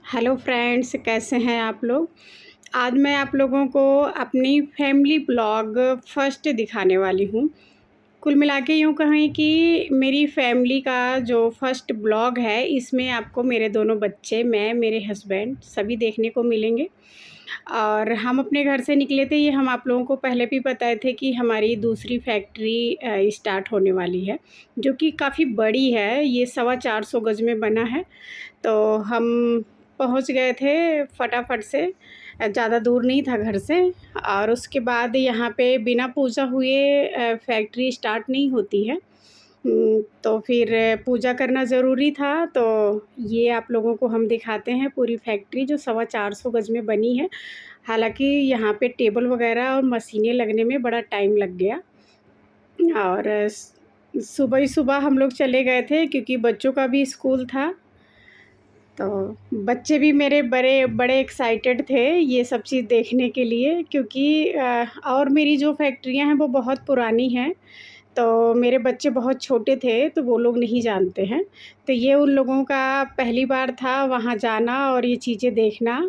Hello friends, कैसे हैं आप लोग। आज मैं आप लोगों को अपनी फैमिली ब्लॉग फर्स्ट दिखाने वाली हूँ। कुल मिला के यूँ कहें कि मेरी फैमिली का जो फर्स्ट ब्लॉग है, इसमें आपको मेरे दोनों बच्चे, मैं, मेरे हस्बैंड सभी देखने को मिलेंगे। और हम अपने घर से निकले थे, ये हम आप लोगों को पहले भी बताए थे कि हमारी दूसरी फैक्ट्री स्टार्ट होने वाली है, जो कि काफ़ी बड़ी है। ये 450 गज में बना है। तो हम पहुंच गए थे फटाफट से, ज़्यादा दूर नहीं था घर से। और उसके बाद यहाँ पे बिना पूजा हुए फैक्ट्री स्टार्ट नहीं होती है। तो फिर पूजा करना ज़रूरी था। तो ये आप लोगों को हम दिखाते हैं पूरी फैक्ट्री जो 450 गज में बनी है। हालांकि यहाँ पे टेबल वगैरह और मशीनें लगने में बड़ा टाइम लग गया। और सुबह ही सुबह हम लोग चले गए थे क्योंकि बच्चों का भी स्कूल था। तो बच्चे भी मेरे बड़े बड़े एक्साइटेड थे ये सब चीज़ देखने के लिए, क्योंकि और मेरी जो फैक्ट्रियां हैं वो बहुत पुरानी हैं। तो मेरे बच्चे बहुत छोटे थे तो वो लोग नहीं जानते हैं। तो ये उन लोगों का पहली बार था वहाँ जाना और ये चीज़ें देखना।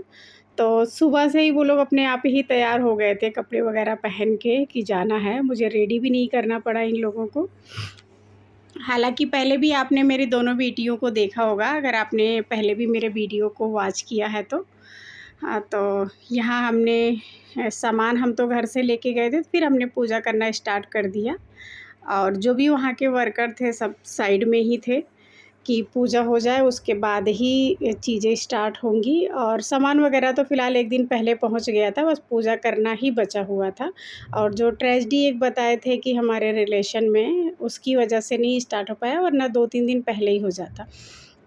तो सुबह से ही वो लोग अपने आप ही तैयार हो गए थे कपड़े वगैरह पहन के कि जाना है। मुझे रेडी भी नहीं करना पड़ा इन लोगों को। हालांकि पहले भी आपने मेरी दोनों वीडियो को देखा होगा, अगर आपने पहले भी मेरे वीडियो को वॉच किया है तो। हाँ, तो यहाँ हमने सामान हम तो घर से लेके गए थे, फिर हमने पूजा करना स्टार्ट कर दिया। और जो भी वहाँ के वर्कर थे सब साइड में ही थे कि पूजा हो जाए उसके बाद ही चीज़ें स्टार्ट होंगी। और सामान वगैरह तो फ़िलहाल एक दिन पहले पहुँच गया था, बस पूजा करना ही बचा हुआ था। और जो ट्रेजेडी एक बताए थे कि हमारे रिलेशन में, उसकी वजह से नहीं स्टार्ट हो पाया, वरना 2-3 दिन पहले ही हो जाता।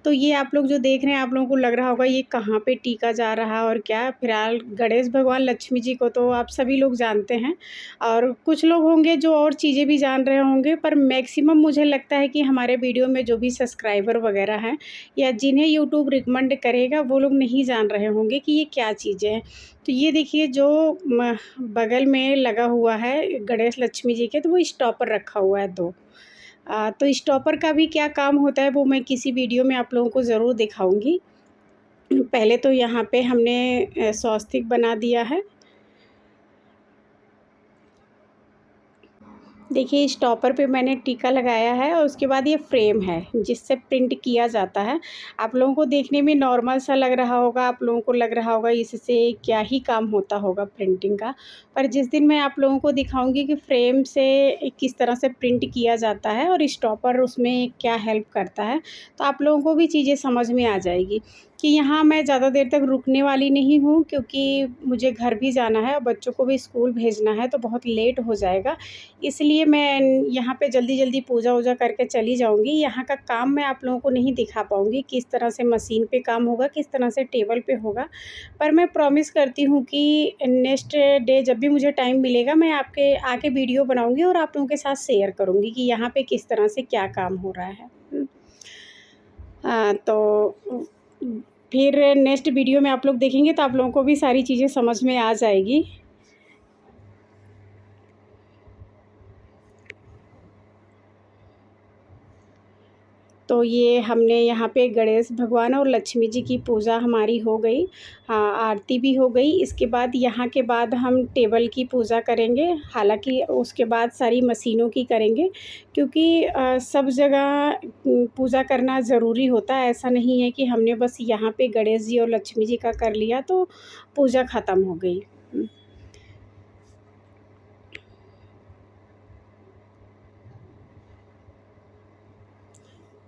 तो ये आप लोग जो देख रहे हैं, आप लोगों को लग रहा होगा ये कहाँ पे टीका जा रहा है और क्या। फिलहाल गणेश भगवान, लक्ष्मी जी को तो आप सभी लोग जानते हैं। और कुछ लोग होंगे जो और चीज़ें भी जान रहे होंगे, पर मैक्सिमम मुझे लगता है कि हमारे वीडियो में जो भी सब्सक्राइबर वगैरह हैं या जिन्हें यूट्यूब रिकमेंड करेगा, वो लोग नहीं जान रहे होंगे कि ये क्या चीज़ें हैं। तो ये देखिए जो बगल में लगा हुआ है गणेश लक्ष्मी जी के, तो वो स्टॉपर रखा हुआ है 2। तो स्टॉपर का भी क्या काम होता है वो मैं किसी वीडियो में आप लोगों को ज़रूर दिखाऊंगी। पहले तो यहाँ पे हमने स्वस्तिक बना दिया है। देखिए स्टॉपर पे मैंने टीका लगाया है और उसके बाद ये फ्रेम है जिससे प्रिंट किया जाता है। आप लोगों को देखने में नॉर्मल सा लग रहा होगा, आप लोगों को लग रहा होगा इससे क्या ही काम होता होगा प्रिंटिंग का। पर जिस दिन मैं आप लोगों को दिखाऊंगी कि फ्रेम से किस तरह से प्रिंट किया जाता है और स्टॉपर उसमें क्या हेल्प करता है, तो आप लोगों को भी चीज़ें समझ में आ जाएगी। कि यहाँ मैं ज़्यादा देर तक रुकने वाली नहीं हूँ, क्योंकि मुझे घर भी जाना है और बच्चों को भी स्कूल भेजना है, तो बहुत लेट हो जाएगा। इसलिए मैं यहाँ पे जल्दी-जल्दी पूजा-वूजा करके चली जाऊँगी। यहाँ का काम मैं आप लोगों को नहीं दिखा पाऊँगी, किस तरह से मशीन पे काम होगा, किस तरह से टेबल पे होगा। पर मैं प्रॉमिस करती हूँ कि नेक्स्ट डे जब भी मुझे टाइम मिलेगा, मैं आपके आके वीडियो बनाऊँगी और आप लोगों के साथ शेयर करूँगी कि यहाँ पे किस तरह से क्या काम हो रहा है। तो फिर नेक्स्ट वीडियो में आप लोग देखेंगे तो आप लोगों को भी सारी चीज़ें समझ में आ जाएगी। तो ये हमने यहाँ पे गणेश भगवान और लक्ष्मी जी की पूजा हमारी हो गई। हाँ, आरती भी हो गई। इसके बाद यहाँ के बाद हम टेबल की पूजा करेंगे। हालाँकि उसके बाद सारी मशीनों की करेंगे, क्योंकि सब जगह पूजा करना ज़रूरी होता है। ऐसा नहीं है कि हमने बस यहाँ पे गणेश जी और लक्ष्मी जी का कर लिया तो पूजा ख़त्म हो गई।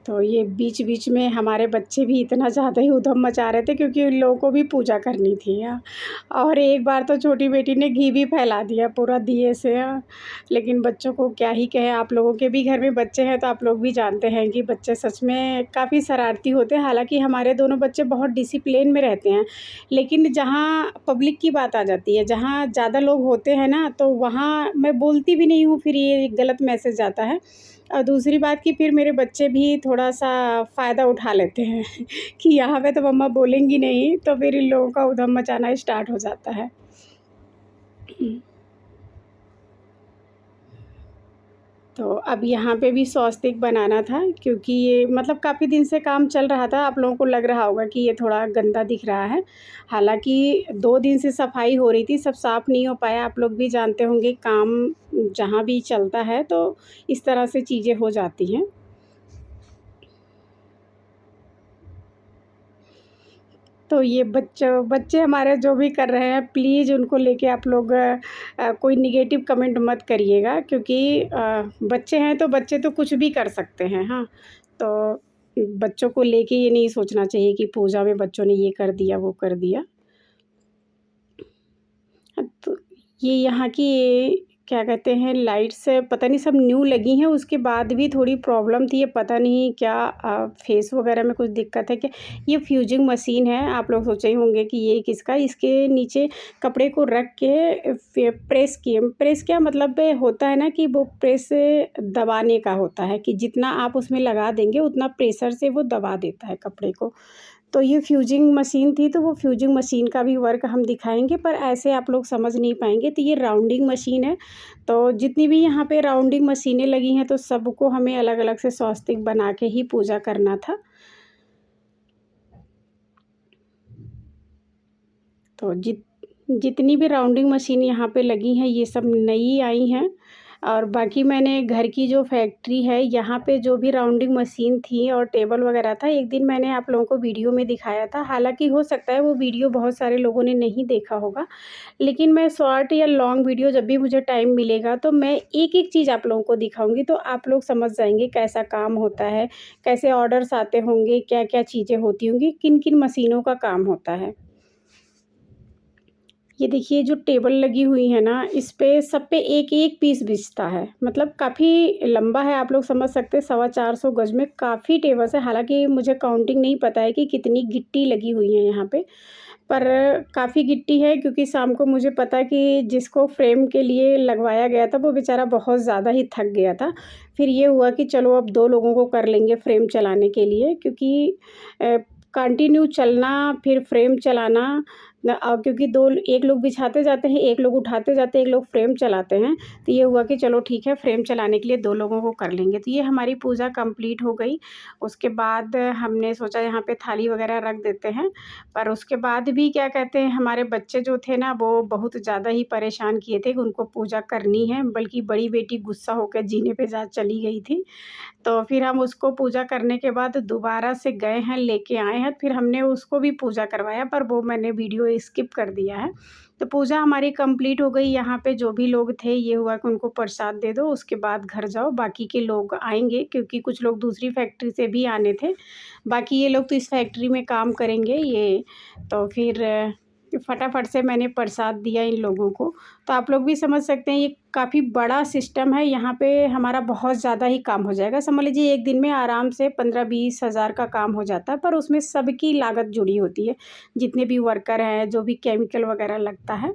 तो ये बीच-बीच में हमारे बच्चे भी इतना ज़्यादा ही ऊधम मचा रहे थे, क्योंकि उन लोगों को भी पूजा करनी थी। और एक बार तो छोटी बेटी ने घी भी फैला दिया पूरा दिए से। लेकिन बच्चों को क्या ही कहें, आप लोगों के भी घर में बच्चे हैं तो आप लोग भी जानते हैं कि बच्चे सच में काफ़ी शरारती होते हैं। हालाँकि हमारे दोनों बच्चे बहुत डिसिप्लिन में रहते हैं, लेकिन जहाँ पब्लिक की बात आ जाती है, जहाँ ज़्यादा लोग होते हैं ना, तो वहाँ मैं बोलती भी नहीं हूँ, फिर ये गलत मैसेज आता है। और दूसरी बात कि फिर मेरे बच्चे भी थोड़ा-सा फ़ायदा उठा लेते हैं कि यहाँ पे तो मम्मा बोलेंगी नहीं, तो फिर इन लोगों का ऊधम मचाना स्टार्ट हो जाता है। तो अब यहाँ पे भी स्वस्तिक बनाना था, क्योंकि ये मतलब काफ़ी दिन से काम चल रहा था। आप लोगों को लग रहा होगा कि ये थोड़ा गंदा दिख रहा है। हालाँकि 2 दिन से सफाई हो रही थी, सब साफ़ नहीं हो पाया। आप लोग भी जानते होंगे काम जहाँ भी चलता है तो इस तरह से चीज़ें हो जाती हैं। तो ये बच्चे हमारे जो भी कर रहे हैं, प्लीज़ उनको लेके आप लोग कोई नेगेटिव कमेंट मत करिएगा, क्योंकि बच्चे हैं तो बच्चे तो कुछ भी कर सकते हैं, हाँ। तो बच्चों को लेके ये नहीं सोचना चाहिए कि पूजा में बच्चों ने ये कर दिया, वो कर दिया। तो ये यहाँ की क्या कहते हैं, लाइट्स पता नहीं सब न्यू लगी हैं, उसके बाद भी थोड़ी प्रॉब्लम थी। ये पता नहीं क्या फेस वगैरह में कुछ दिक्कत है क्या। ये फ्यूजिंग मशीन है। आप लोग सोचे ही होंगे कि ये किसका। इसके नीचे कपड़े को रख के प्रेस किए। प्रेस क्या मतलब होता है ना कि वो प्रेस दबाने का होता है, कि जितना आप उसमें लगा देंगे उतना प्रेशर से वो दबा देता है कपड़े को। तो ये फ्यूजिंग मशीन थी, तो वो फ्यूजिंग मशीन का भी वर्क हम दिखाएँगे, पर ऐसे आप लोग समझ नहीं पाएँगे। तो ये राउंडिंग मशीन है। तो जितनी भी यहाँ पे राउंडिंग मशीनें लगी हैं, तो सबको हमें अलग-अलग से स्वस्तिक बना के ही पूजा करना था। तो जितनी भी राउंडिंग मशीन यहाँ पे लगी हैं, ये सब नई आई हैं। और बाकी मैंने घर की जो फैक्ट्री है, यहाँ पे जो भी राउंडिंग मशीन थी और टेबल वगैरह था, एक दिन मैंने आप लोगों को वीडियो में दिखाया था। हालाँकि हो सकता है वो वीडियो बहुत सारे लोगों ने नहीं देखा होगा, लेकिन मैं शॉर्ट या लॉन्ग वीडियो जब भी मुझे टाइम मिलेगा, तो मैं एक-एक चीज़ आप लोगों को दिखाऊँगी, तो आप लोग समझ जाएँगे कैसा काम होता है, कैसे ऑर्डर्स आते होंगे, क्या-क्या चीज़ें होती होंगी, किन-किन मशीनों का काम होता है। ये देखिए जो टेबल लगी हुई है ना, इस पे सब पे एक-एक पीस बिछता है। मतलब काफ़ी लंबा है, आप लोग समझ सकते हैं 450 गज़ में काफ़ी टेबल्स है। हालाँकि मुझे काउंटिंग नहीं पता है कि कितनी गिट्टी लगी हुई है यहाँ पे, पर काफ़ी गिट्टी है, क्योंकि शाम को मुझे पता है कि जिसको फ्रेम के लिए लगवाया गया था, वो बेचारा बहुत ज़्यादा ही थक गया था। फिर ये हुआ कि चलो अब 2 लोगों को कर लेंगे फ्रेम चलाने के लिए, क्योंकि अ, कंटिन्यू चलना फिर फ्रेम चलाना क्योंकि 2 एक लोग बिछाते जाते हैं, एक लोग उठाते जाते हैं, एक लोग फ्रेम चलाते हैं। तो ये हुआ कि चलो ठीक है, फ्रेम चलाने के लिए 2 लोगों को कर लेंगे। तो ये हमारी पूजा कंप्लीट हो गई। उसके बाद हमने सोचा यहाँ पे थाली वगैरह रख देते हैं, पर उसके बाद भी क्या कहते हैं, हमारे बच्चे जो थे ना, वो बहुत ज़्यादा ही परेशान किए थे कि उनको पूजा करनी है, बल्कि बड़ी बेटी गुस्सा होकर जीने पे जा चली गई थी। तो फिर हम उसको पूजा करने के बाद दोबारा से गए हैं, लेके आए हैं, फिर हमने उसको भी पूजा करवाया, पर वो मैंने वीडियो स्किप कर दिया है। तो पूजा हमारी कंप्लीट हो गई। यहाँ पे जो भी लोग थे, ये हुआ कि उनको प्रसाद दे दो, उसके बाद घर जाओ। बाकी के लोग आएँगे, क्योंकि कुछ लोग दूसरी फैक्ट्री से भी आने थे। बाकी ये लोग तो इस फैक्ट्री में काम करेंगे ये। तो फिर फटाफट से मैंने प्रसाद दिया इन लोगों को। तो आप लोग भी समझ सकते हैं, ये काफ़ी बड़ा सिस्टम है। यहाँ पे हमारा बहुत ज़्यादा ही काम हो जाएगा। समझ लीजिए एक दिन में आराम से 15-20 हज़ार का काम हो जाता है, पर उसमें सबकी लागत जुड़ी होती है। जितने भी वर्कर हैं, जो भी केमिकल वगैरह लगता है,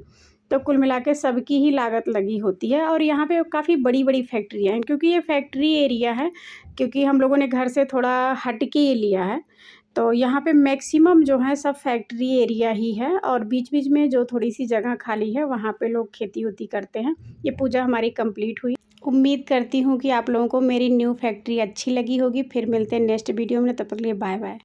तो कुल मिला के सबकी ही लागत लगी होती है। और यहाँ पे काफ़ी बड़ी-बड़ी फैक्ट्रियाँ हैं, क्योंकि ये फैक्ट्री एरिया है, क्योंकि हम लोगों ने घर से थोड़ा हट के ये लिया है। तो यहाँ पे मैक्सिमम जो है सब फैक्ट्री एरिया ही है, और बीच-बीच में जो थोड़ी-सी जगह खाली है, वहाँ पे लोग खेती-वेती करते हैं। ये पूजा हमारी कंप्लीट हुई। उम्मीद करती हूँ कि आप लोगों को मेरी न्यू फैक्ट्री अच्छी लगी होगी। फिर मिलते हैं नेक्स्ट वीडियो में, तब तक के लिए बाय-बाय।